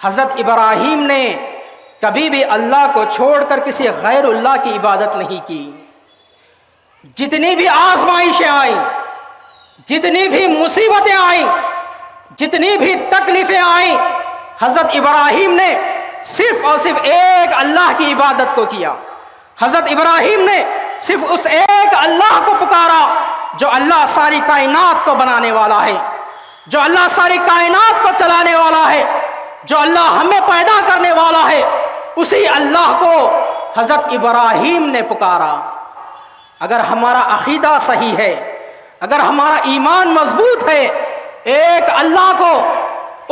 حضرت ابراہیم نے کبھی بھی اللہ کو چھوڑ کر کسی غیر اللہ کی عبادت نہیں کی۔ جتنی بھی آزمائشیں آئیں، جتنی بھی مصیبتیں آئیں، جتنی بھی تکلیفیں آئیں، حضرت ابراہیم نے صرف اور صرف ایک اللہ کی عبادت کو کیا۔ حضرت ابراہیم نے صرف اس ایک اللہ کو پکارا جو اللہ ساری کائنات کو بنانے والا ہے، جو اللہ ساری کائنات کو چلانے والا ہے، جو اللہ ہمیں پیدا کرنے والا ہے، اسی اللہ کو حضرت ابراہیم نے پکارا۔ اگر ہمارا عقیدہ صحیح ہے، اگر ہمارا ایمان مضبوط ہے، ایک اللہ کو،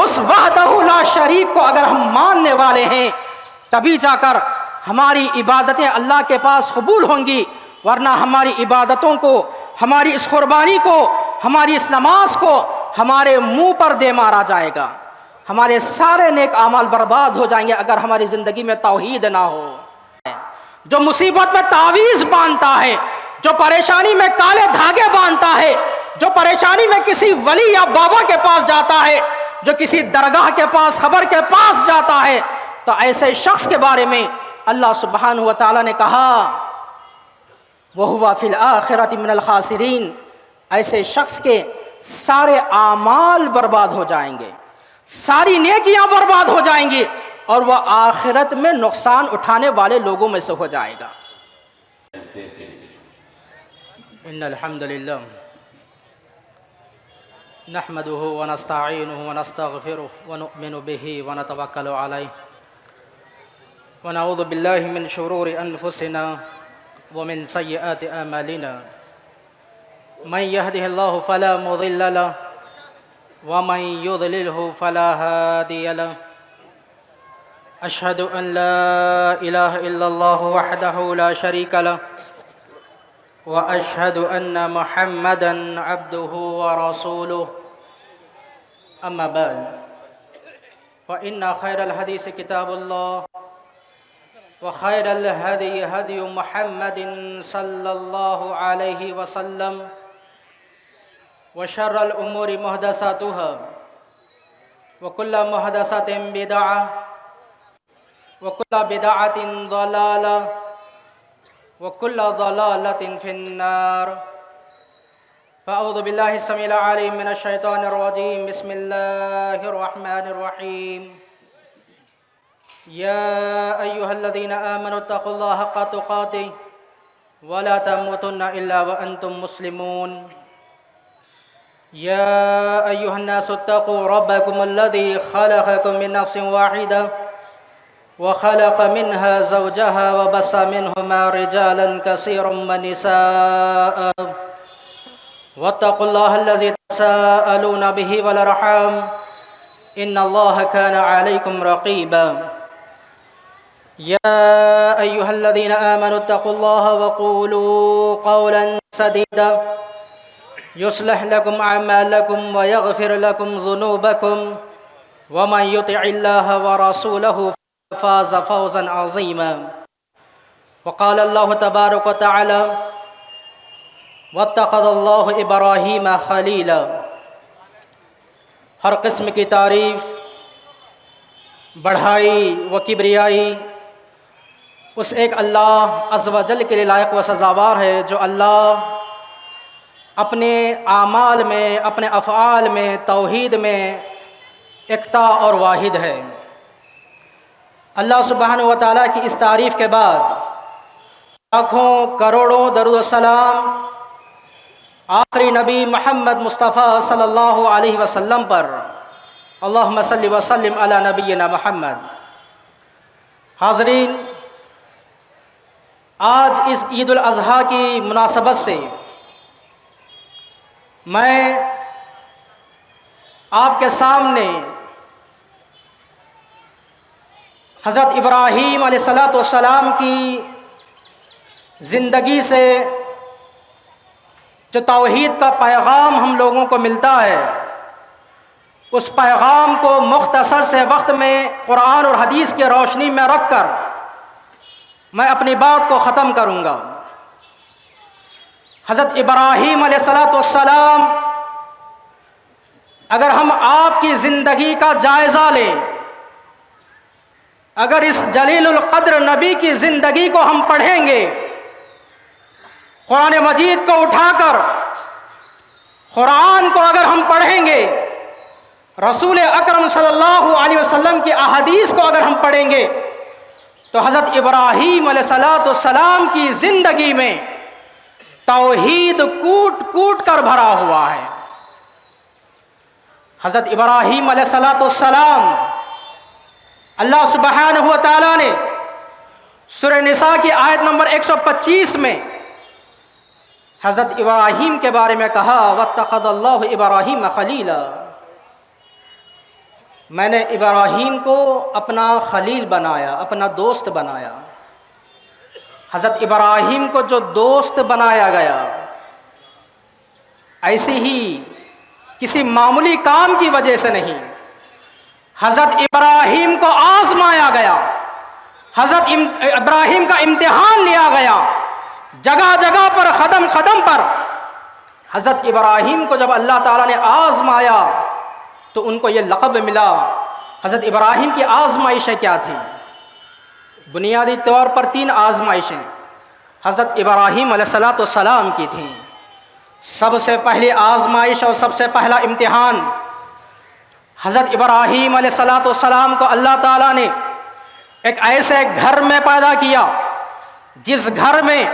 اس وحدہ لا شریک کو اگر ہم ماننے والے ہیں، تبھی جا کر ہماری عبادتیں اللہ کے پاس قبول ہوں گی، ورنہ ہماری عبادتوں کو، ہماری اس قربانی کو، ہماری اس نماز کو ہمارے منہ پر دے مارا جائے گا۔ ہمارے سارے نیک اعمال برباد ہو جائیں گے اگر ہماری زندگی میں توحید نہ ہو۔ جو مصیبت میں تعویذ باندھتا ہے، جو پریشانی میں کالے دھاگے باندھتا ہے، جو پریشانی میں کسی ولی یا بابا کے پاس جاتا ہے، جو کسی درگاہ کے پاس، خبر کے پاس جاتا ہے، تو ایسے شخص کے بارے میں اللہ سبحانہ و تعالیٰ نے کہا وَهُوَ فِي الْآخِرَةِ مِنَ الْخَاسِرِينَ، ایسے شخص کے سارے اعمال برباد ہو جائیں گے، ساری نیکیاں برباد ہو جائیں گی، اور وہ آخرت میں نقصان اٹھانے والے لوگوں میں سے ہو جائے گا۔ ان الحمد للہ نحمده ونستعینه ونستغفره ونؤمن به ونتوکل علیہ ونعوذ باللہ من شرور انفسنا ومن سیئات اعمالنا من يهده الله فلا مضل له ومن يضلله فلا هادي له اشهد ان لا اله الا الله وحده لا شريك له واشهد ان محمدا عبده ورسوله اما بعد فان خير الحديث كتاب الله وخير الهدي هدي محمد صلى الله عليه وسلم وشر الأمور محدثاتها وكل محدثة بدعة وكل بدعة ضلالة وكل ضلالة في النار فأعوذ بالله السميع العليم من الشيطان الرجيم بسم الله الرحمن الرحيم يا أيها الذين آمنوا اتقوا الله حق تقاته ولا تموتن إلا وأنتم مسلمون يا أيها الناس اتقوا ربكم الذي خلقكم من نفس واحدة وخلق منها زوجها وبث منهما رجالا كثيرا ونساء واتقوا الله الذي تساءلون به والأرحام إن الله كان عليكم رقيبا يا أيها الذين آمنوا اتقوا الله وقولوا قولا سديدا يصلح لكم أعمالكم ويغفر لكم ذنوبكم ومن يطع الله ورسوله فاز فوزا عظيما وقال الله تبارك وتعالى واتخذ الله إبراهيم خليلا۔ ہر قسم کی تعریف، بڑھائی و کبریائی اس ایک اللہ عز و جل کے لیے لائق و سزاوار ہے، جو اللہ اپنے اعمال میں، اپنے افعال میں، توحید میں یکتا اور واحد ہے۔ اللہ سبحانہ و تعالیٰ کی اس تعریف کے بعد لاکھوں کروڑوں درود و سلام آخری نبی محمد مصطفیٰ صلی اللہ علیہ وسلم پر، اللہم صلی وسلم علی نبینا محمد۔ حاضرین، آج اس عید الاضحیٰ کی مناسبت سے میں آپ کے سامنے حضرت ابراہیم علیہ السلام کی زندگی سے جو توحید کا پیغام ہم لوگوں کو ملتا ہے، اس پیغام کو مختصر سے وقت میں قرآن اور حدیث کی روشنی میں رکھ کر میں اپنی بات کو ختم کروں گا۔ حضرت ابراہیم علیہ السلام، اگر ہم آپ کی زندگی کا جائزہ لیں اگر اس جلیل القدر نبی کی زندگی کو ہم پڑھیں گے، قرآن مجید کو اٹھا کر قرآن کو اگر ہم پڑھیں گے، رسول اکرم صلی اللہ علیہ وسلم کی احادیث کو اگر ہم پڑھیں گے، تو حضرت ابراہیم علیہ السلام کی زندگی میں توحید کوٹ کوٹ کر بھرا ہوا ہے۔ حضرت ابراہیم علیہ السلام، اللہ سبحانہ و تعالیٰ نے سورہ نساء کی آیت نمبر 125 میں حضرت ابراہیم کے بارے میں کہا وَاتَّخَذَ اللَّهُ إِبْرَاهِيمَ خَلِيلًا، میں نے ابراہیم کو اپنا خلیل بنایا، اپنا دوست بنایا۔ حضرت ابراہیم کو جو دوست بنایا گیا، ایسی ہی کسی معمولی کام کی وجہ سے نہیں، حضرت ابراہیم کو آزمایا گیا، حضرت ابراہیم کا امتحان لیا گیا، جگہ جگہ پر قدم قدم پر حضرت ابراہیم کو جب اللہ تعالیٰ نے آزمایا تو ان کو یہ لقب ملا۔ حضرت ابراہیم کی آزمائشیں کیا تھیں؟ بنیادی طور پر 3 آزمائشیں حضرت ابراہیم علیہ السلام کی تھیں۔ سب سے پہلی آزمائش اور سب سے پہلا امتحان، حضرت ابراہیم علیہ السلام کو اللہ تعالیٰ نے ایک ایسے گھر میں پیدا کیا جس گھر میں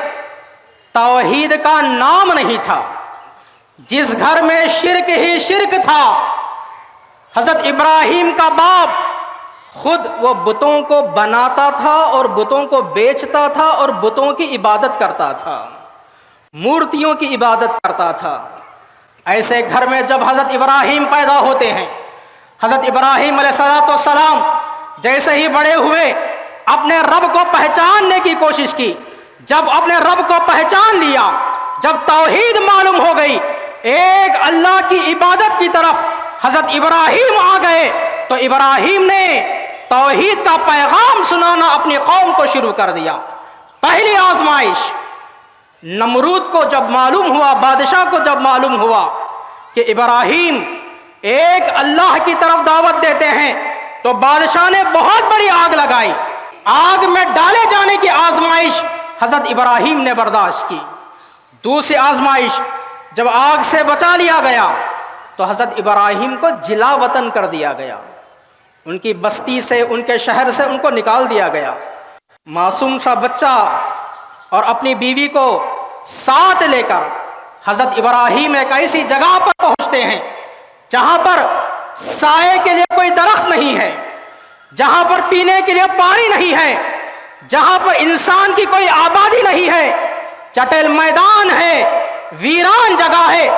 توحید کا نام نہیں تھا، جس گھر میں شرک ہی شرک تھا۔ حضرت ابراہیم کا باپ خود وہ بتوں کو بناتا تھا اور بتوں کو بیچتا تھا اور بتوں کی عبادت کرتا تھا، مورتیوں کی عبادت کرتا تھا۔ ایسے گھر میں جب حضرت ابراہیم پیدا ہوتے ہیں، حضرت ابراہیم علیہ السلام جیسے ہی بڑے ہوئے اپنے رب کو پہچاننے کی کوشش کی۔ جب اپنے رب کو پہچان لیا، جب توحید معلوم ہو گئی، ایک اللہ کی عبادت کی طرف حضرت ابراہیم آ گئے، تو ابراہیم نے توحید کا پیغام سنانا اپنی قوم کو شروع کر دیا۔ پہلی آزمائش نمرود کو جب معلوم ہوا، بادشاہ کو جب معلوم ہوا کہ ابراہیم ایک اللہ کی طرف دعوت دیتے ہیں، تو بادشاہ نے بہت بڑی آگ لگائی۔ آگ میں ڈالے جانے کی آزمائش حضرت ابراہیم نے برداشت کی۔ دوسری آزمائش جب آگ سے بچا لیا گیا تو حضرت ابراہیم کو جلا وطن کر دیا گیا، ان کی بستی سے، ان کے شہر سے ان کو نکال دیا گیا۔ معصوم سا بچہ اور اپنی بیوی کو ساتھ لے کر حضرت ابراہیم ایک ایسی جگہ پر پہنچتے ہیں جہاں پر سائے کے لیے کوئی درخت نہیں ہے، جہاں پر پینے کے لیے پانی نہیں ہے، جہاں پر انسان کی کوئی آبادی نہیں ہے، چٹیل میدان ہے، ویران جگہ ہے،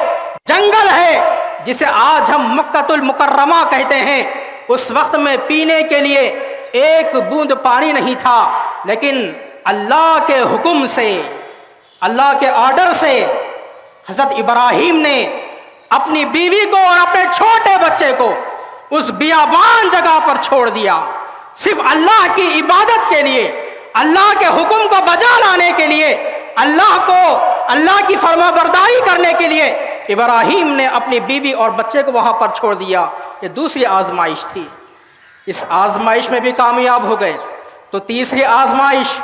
جنگل ہے، جسے آج ہم مکۃ المکرمہ کہتے ہیں۔ اس وقت میں پینے کے لیے ایک بوند پانی نہیں تھا، لیکن اللہ کے حکم سے، اللہ کے آرڈر سے حضرت ابراہیم نے اپنی بیوی کو اور اپنے چھوٹے بچے کو اس بیابان جگہ پر چھوڑ دیا، صرف اللہ کی عبادت کے لیے، اللہ کے حکم کو بجا لانے کے لیے، اللہ کی فرما برداری کرنے کے لیے ابراہیم نے اپنی بیوی اور بچے کو وہاں پر چھوڑ دیا۔ یہ دوسری آزمائش تھی۔ اس آزمائش میں بھی کامیاب ہو گئے تو تیسری آزمائش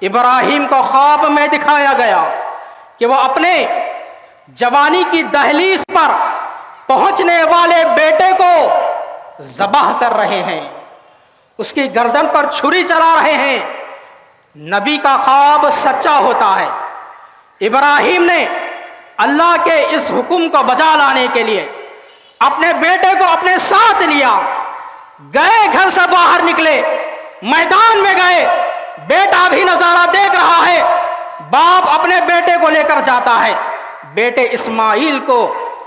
ابراہیم کو خواب میں دکھایا گیا کہ وہ اپنے جوانی کی دہلیز پر پہنچنے والے بیٹے کو ذبح کر رہے ہیں، اس کی گردن پر چھری چلا رہے ہیں۔ نبی کا خواب سچا ہوتا ہے۔ ابراہیم نے اللہ کے اس حکم کو بجا لانے کے لیے اپنے بیٹے کو اپنے ساتھ لیا، گئے، گھر سے باہر نکلے، میدان میں گئے، بیٹا بھی نظارہ دیکھ رہا ہے، باپ اپنے بیٹے کو لے کر جاتا ہے۔ بیٹے اسماعیل کو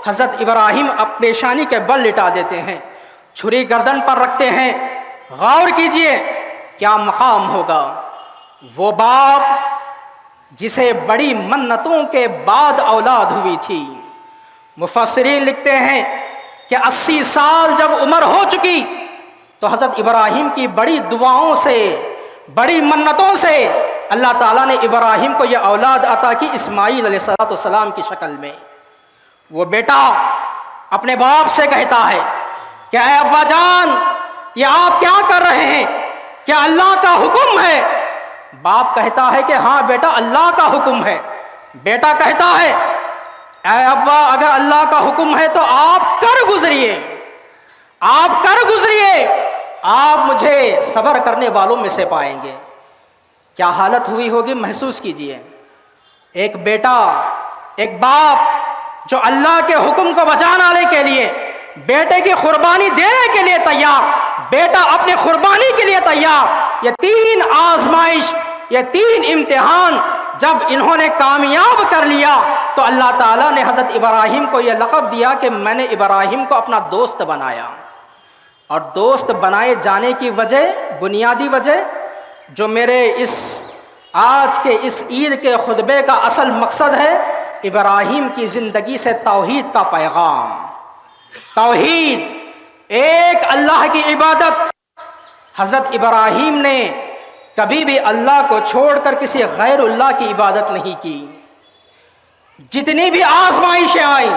حضرت ابراہیم اپنی پیشانی کے بل لٹا دیتے ہیں، چھری گردن پر رکھتے ہیں۔ غور کیجئے کیا مقام ہوگا وہ باپ جسے بڑی منتوں کے بعد اولاد ہوئی تھی۔ مفسرین لکھتے ہیں کہ 80 سال جب عمر ہو چکی تو حضرت ابراہیم کی بڑی دعاؤں سے، بڑی منتوں سے اللہ تعالیٰ نے ابراہیم کو یہ اولاد عطا کی اسماعیل علیہ السلام کی شکل میں۔ وہ بیٹا اپنے باپ سے کہتا ہے کہ اے ابا جان، یہ آپ کیا کر رہے ہیں؟ کیا اللہ کا حکم ہے؟ باپ کہتا ہے کہ ہاں بیٹا اللہ کا حکم ہے۔ بیٹا کہتا ہے اے ابا اگر اللہ کا حکم ہے تو آپ کر گزریے، آپ کر گزریے، آپ مجھے صبر کرنے والوں میں سے پائیں گے۔ کیا حالت ہوئی ہوگی محسوس کیجئے۔ ایک بیٹا، ایک باپ جو اللہ کے حکم کو بجانے کے لیے، بیٹے کی قربانی دینے کے لیے تیار، بیٹا اپنی قربانی کے لیے تیار۔ یہ تین آزمائش، یہ تین امتحان جب انہوں نے کامیاب کر لیا تو اللہ تعالیٰ نے حضرت ابراہیم کو یہ لقب دیا کہ میں نے ابراہیم کو اپنا دوست بنایا۔ اور دوست بنائے جانے کی وجہ، بنیادی وجہ جو میرے آج کے اس عید کے خطبے کا اصل مقصد ہے، ابراہیم کی زندگی سے توحید کا پیغام۔ توحید، ایک اللہ کی عبادت۔ حضرت ابراہیم نے کبھی بھی اللہ کو چھوڑ کر کسی غیر اللہ کی عبادت نہیں کی۔ جتنی بھی آزمائشیں آئیں،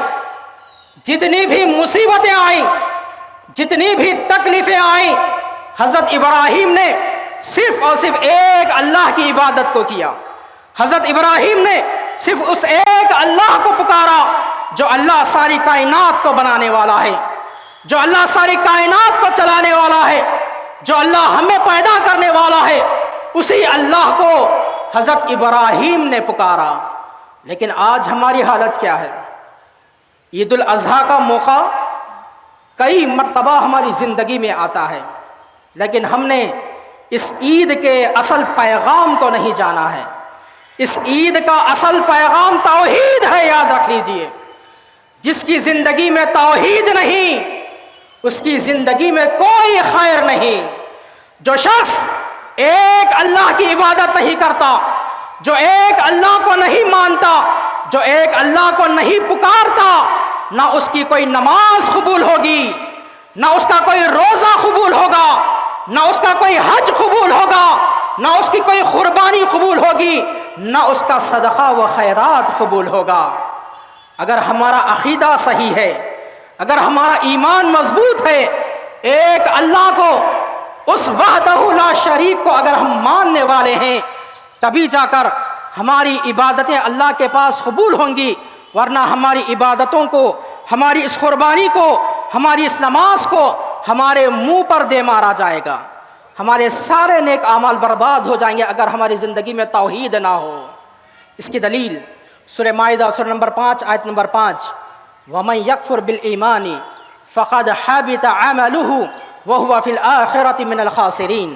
جتنی بھی مصیبتیں آئیں، جتنی بھی تکلیفیں آئیں، حضرت ابراہیم نے صرف اور صرف ایک اللہ کی عبادت کو کیا۔ حضرت ابراہیم نے صرف اس ایک اللہ کو پکارا جو اللہ ساری کائنات کو بنانے والا ہے، جو اللہ ساری کائنات کو چلانے والا ہے، جو اللہ ہمیں پیدا کرنے والا ہے، اسی اللہ کو حضرت ابراہیم نے پکارا۔ لیکن آج ہماری حالت کیا ہے؟ عید الاضحیٰ کا موقع کئی مرتبہ ہماری زندگی میں آتا ہے، لیکن ہم نے اس عید کے اصل پیغام کو نہیں جانا ہے۔ اس عید کا اصل پیغام توحید ہے، یاد رکھ لیجئے۔ جس کی زندگی میں توحید نہیں، اس کی زندگی میں کوئی خیر نہیں۔ جو شخص ایک اللہ کی عبادت نہیں کرتا، جو ایک اللہ کو نہیں مانتا، جو ایک اللہ کو نہیں پکارتا، نہ اس کی کوئی نماز قبول ہوگی، نہ اس کا کوئی روزہ قبول ہوگا، نہ اس کا کوئی حج قبول ہوگا، نہ اس کی کوئی قربانی قبول ہوگی، نہ اس کا صدقہ و خیرات قبول ہوگا۔ اگر ہمارا عقیدہ صحیح ہے، اگر ہمارا ایمان مضبوط ہے، ایک اللہ کو، اس وحدہ لا شریک کو اگر ہم ماننے والے ہیں، تبھی جا کر ہماری عبادتیں اللہ کے پاس قبول ہوں گی، ورنہ ہماری عبادتوں کو، ہماری اس قربانی کو، ہماری اس نماز کو ہمارے منہ پر دے مارا جائے گا۔ ہمارے سارے نیک اعمال برباد ہو جائیں گے اگر ہماری زندگی میں توحید نہ ہو۔ اس کی دلیل سورہ مائدہ سورہ نمبر 5 آیت نمبر 5، وَمَنْ يَكْفُرْ بِالْإِيمَانِ فَقَدْ حَبِطَ عَمَلُهُ وَهُوَ فِي الْآخِرَةِ مِنَ الْخَاسِرِينَ۔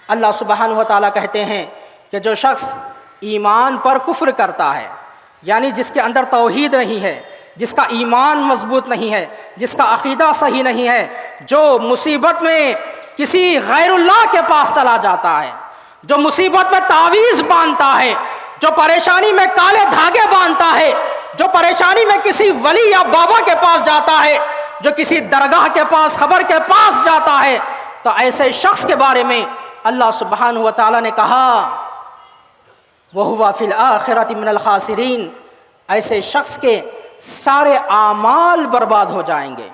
اللہ سبحانہ و تعالیٰ کہتے ہیں کہ جو شخص ایمان پر کفر کرتا ہے، یعنی جس کے اندر توحید نہیں ہے، جس کا ایمان مضبوط نہیں ہے، جس کا عقیدہ صحیح نہیں ہے، جو مصیبت میں کسی غیر اللہ کے پاس چلا جاتا ہے، جو مصیبت میں تعویذ باندھتا ہے، جو پریشانی میں کالے دھاگے باندھتا ہے، جو پریشانی میں کسی ولی یا بابا کے پاس جاتا ہے، جو کسی درگاہ کے پاس، خبر کے پاس جاتا ہے، تو ایسے شخص کے بارے میں اللہ سبحانہ و تعالیٰ نے کہا وَهُوَ فِي الْآخِرَةِ مِنَ الْخَاسِرِينَ، ایسے شخص کے سارے اعمال برباد ہو جائیں گے،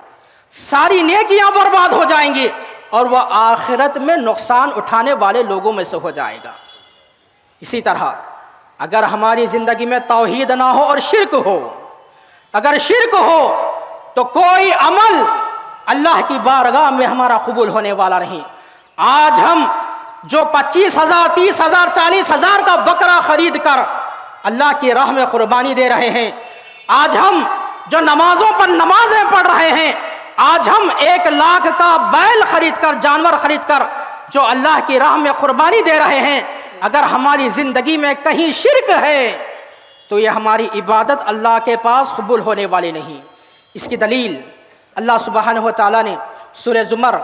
ساری نیکیاں برباد ہو جائیں گی، اور وہ آخرت میں نقصان اٹھانے والے لوگوں میں سے ہو جائے گا۔ اسی طرح اگر ہماری زندگی میں توحید نہ ہو اور شرک ہو، اگر شرک ہو تو کوئی عمل اللہ کی بارگاہ میں ہمارا قبول ہونے والا نہیں۔ آج ہم جو 25,000 30,000 40,000 کا بکرا خرید کر اللہ کی راہ میں قربانی دے رہے ہیں، آج ہم جو نمازوں پر نمازیں پڑھ رہے ہیں، آج ہم 1 لاکھ کا بیل خرید کر، جانور خرید کر جو اللہ کی راہ میں قربانی دے رہے ہیں، اگر ہماری زندگی میں کہیں شرک ہے تو یہ ہماری عبادت اللہ کے پاس قبول ہونے والی نہیں۔ اس کی دلیل اللہ سبحانہ و تعالیٰ نے سورہ زمر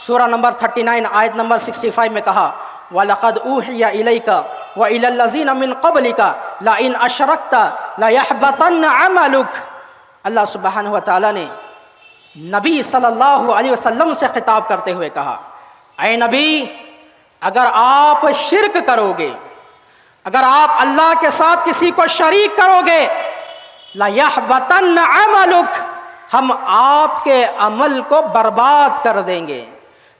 سورہ نمبر 39 آیت نمبر 65 میں کہا وَلَقَدْ أُوحِيَ إِلَيْكَ وَإِلَى الَّذِينَ مِنْ قَبْلِكَ لَئِنْ أَشْرَكْتَ لَيَحْبَطَنَّ عَمَلُكَ۔ اللہ سبحانہ و تعالیٰ نے نبی صلی اللہ علیہ وسلم سے خطاب کرتے ہوئے کہا اے نبی، اگر آپ شرک کرو گے، اگر آپ اللہ کے ساتھ کسی کو شریک کرو گے، لَيَحْبَطَنَّ عَمَلُكَ، ہم آپ کے عمل کو برباد کر دیں گے۔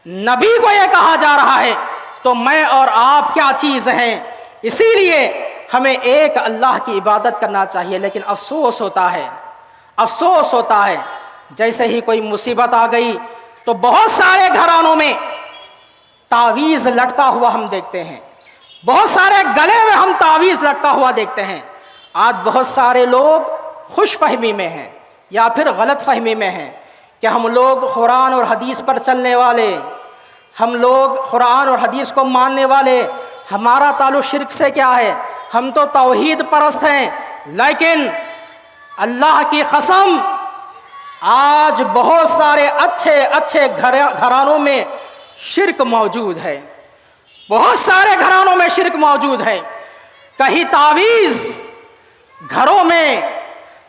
نبی کو یہ کہا جا رہا ہے تو میں اور آپ کیا چیز ہیں؟ اسی لیے ہمیں ایک اللہ کی عبادت کرنا چاہیے۔ لیکن افسوس ہوتا ہے جیسے ہی کوئی مصیبت آ گئی تو بہت سارے گھرانوں میں تعویذ لٹکا ہوا ہم دیکھتے ہیں، بہت سارے گلے میں ہم تعویذ لٹکا ہوا دیکھتے ہیں۔ آج بہت سارے لوگ خوش فہمی میں ہیں یا پھر غلط فہمی میں ہیں کہ ہم لوگ قرآن اور حدیث پر چلنے والے، ہم لوگ قرآن اور حدیث کو ماننے والے، ہمارا تعلق شرک سے کیا ہے؟ ہم تو توحید پرست ہیں۔ لیکن اللہ کی قسم آج بہت سارے اچھے گھرانوں میں شرک موجود ہے، بہت سارے گھرانوں میں شرک موجود ہے۔ کہیں تعویذ گھروں میں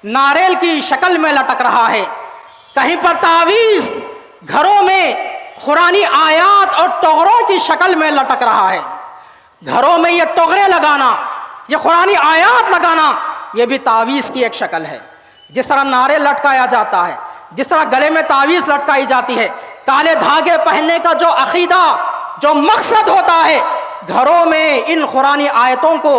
ناریل کی شکل میں لٹک رہا ہے، کہیں پر تعویذ گھروں میں قرآنی آیات اور ٹغروں کی شکل میں لٹک رہا ہے۔ گھروں میں یہ ٹغرے لگانا، یہ قرآنی آیات لگانا، یہ بھی تعویذ کی ایک شکل ہے۔ جس طرح ناریل لٹکایا جاتا ہے، جس طرح گلے میں تعویذ لٹکائی جاتی ہے، کالے دھاگے پہننے کا جو عقیدہ، جو مقصد ہوتا ہے، گھروں میں ان قرآنی آیتوں کو،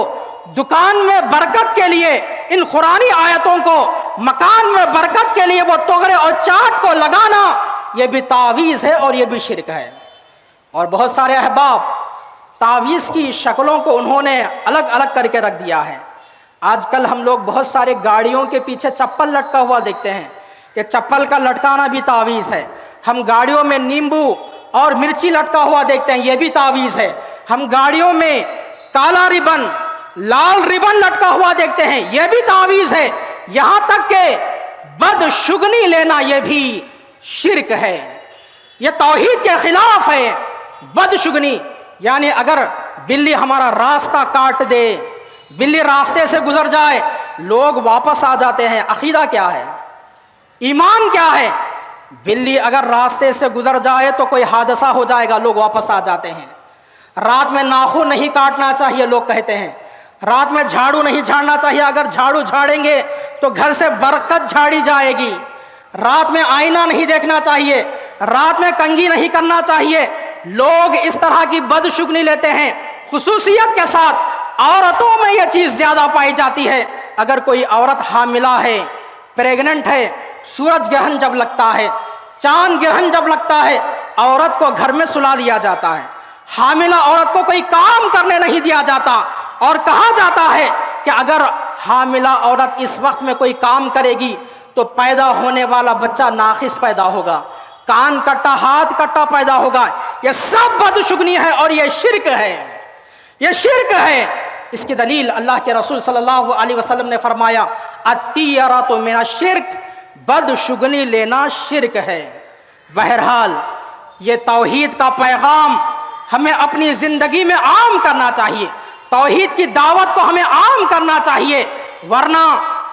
دکان میں برکت کے لیے ان قرآنی آیتوں کو، مکان میں برکت کے لیے وہ ٹغرے اور چاٹ کو لگانا، یہ بھی تعویذ ہے اور یہ بھی شرک ہے۔ اور بہت سارے احباب تعویذ کی شکلوں کو انہوں نے الگ الگ کر کے رکھ دیا ہے۔ آج کل ہم لوگ بہت سارے گاڑیوں کے پیچھے چپل لٹکا ہوا دیکھتے ہیں کہ چپل کا لٹکانا بھی تعویذ ہے۔ ہم گاڑیوں میں نیمبو اور مرچی لٹکا ہوا دیکھتے ہیں، یہ بھی تعویذ ہے۔ ہم گاڑیوں میں کالا ربن، لال ربن لٹکا ہوا دیکھتے ہیں، یہ بھی تعویذ ہے۔ یہاں تک کہ بدشگنی لینا یہ بھی شرک ہے، یہ توحید کے خلاف ہے۔ بدشگنی یعنی اگر بلی ہمارا راستہ کاٹ دے، بلی راستے سے گزر جائے، لوگ واپس آ جاتے ہیں۔ عقیدہ کیا ہے؟ ایمان کیا ہے؟ بلی اگر راستے سے گزر جائے تو کوئی حادثہ ہو جائے گا، لوگ واپس آ جاتے ہیں۔ رات میں ناخن نہیں کاٹنا چاہیے، لوگ کہتے ہیں۔ رات میں جھاڑو نہیں جھاڑنا چاہیے، اگر جھاڑو جھاڑیں گے تو گھر سے برکت جھاڑی جائے گی۔ رات میں آئینہ نہیں دیکھنا چاہیے، رات میں کنگھی نہیں کرنا چاہیے۔ لوگ اس طرح کی بدشگنی لیتے ہیں۔ خصوصیت کے ساتھ عورتوں میں یہ چیز زیادہ پائی جاتی ہے۔ اگر کوئی عورت حاملہ ہے، پریگننٹ ہے، سورج گرہن جب لگتا ہے، چاند گرہن جب لگتا ہے، عورت کو گھر میں سلا دیا جاتا ہے۔ حاملہ عورت کو کوئی کام کرنے نہیں دیا جاتا، اور کہا جاتا ہے کہ اگر حاملہ عورت اس وقت میں کوئی کام کرے گی تو پیدا ہونے والا بچہ ناقص پیدا ہوگا، کان کٹا، ہاتھ کٹا پیدا ہوگا۔ یہ سب بدشگنی ہے اور یہ شرک ہے، یہ شرک ہے۔ اس کی دلیل اللہ کے رسول صلی اللہ علیہ وسلم نے فرمایا، الطیرۃ من الشرک، بدشگنی لینا شرک ہے۔ بہرحال یہ توحید کا پیغام ہمیں اپنی زندگی میں عام کرنا چاہیے، توحید کی دعوت کو ہمیں عام کرنا چاہیے، ورنہ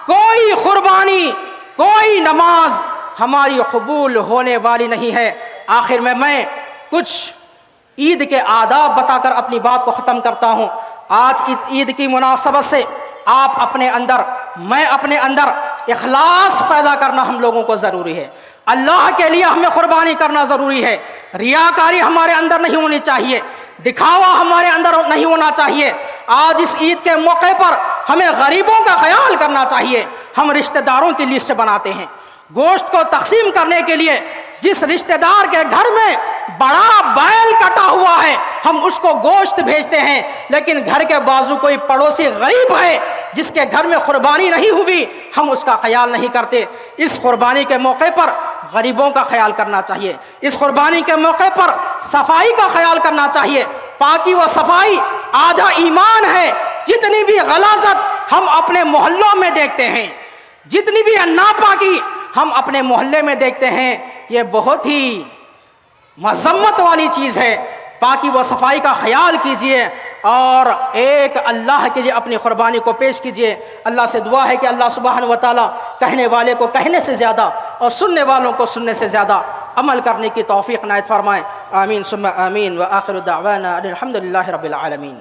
کوئی قربانی، کوئی نماز ہماری قبول ہونے والی نہیں ہے۔ آخر میں کچھ عید کے آداب بتا کر اپنی بات کو ختم کرتا ہوں۔ آج اس عید کی مناسبت سے آپ اپنے اندر، میں اپنے اندر اخلاص پیدا کرنا ہم لوگوں کو ضروری ہے۔ اللہ کے لیے ہمیں قربانی کرنا ضروری ہے۔ ریاکاری ہمارے اندر نہیں ہونی چاہیے، دکھاوا ہمارے اندر نہیں ہونا چاہیے۔ آج اس عید کے موقع پر ہمیں غریبوں کا خیال کرنا چاہیے۔ ہم رشتہ داروں کی لسٹ بناتے ہیں، گوشت کو تقسیم کرنے کے لیے جس رشتہ دار کے گھر میں بڑا بیل کٹا ہوا ہے ہم اس کو گوشت بھیجتے ہیں، لیکن گھر کے بازو کوئی پڑوسی غریب ہے جس کے گھر میں قربانی نہیں ہوئی، ہم اس کا خیال نہیں کرتے۔ اس قربانی کے موقع پر غریبوں کا خیال کرنا چاہیے، اس قربانی کے موقع پر صفائی کا خیال کرنا چاہیے۔ پاکی و صفائی آدھا ایمان ہے۔ جتنی بھی غلاظت ہم اپنے محلوں میں دیکھتے ہیں، جتنی بھی ناپاکی ہم اپنے محلے میں دیکھتے ہیں، یہ بہت ہی مذمت والی چیز ہے۔ پاکی و صفائی کا خیال کیجئے اور ایک اللہ کے لیے اپنی قربانی کو پیش کیجئے۔ اللہ سے دعا ہے کہ اللہ سبحانہ و تعالیٰ کہنے والے کو کہنے سے زیادہ اور سننے والوں کو سننے سے زیادہ عمل کرنے کی توفیق عنایت فرمائے۔ آمین ثم آمین، وآخر دعوانا الحمد للہ رب العالمین۔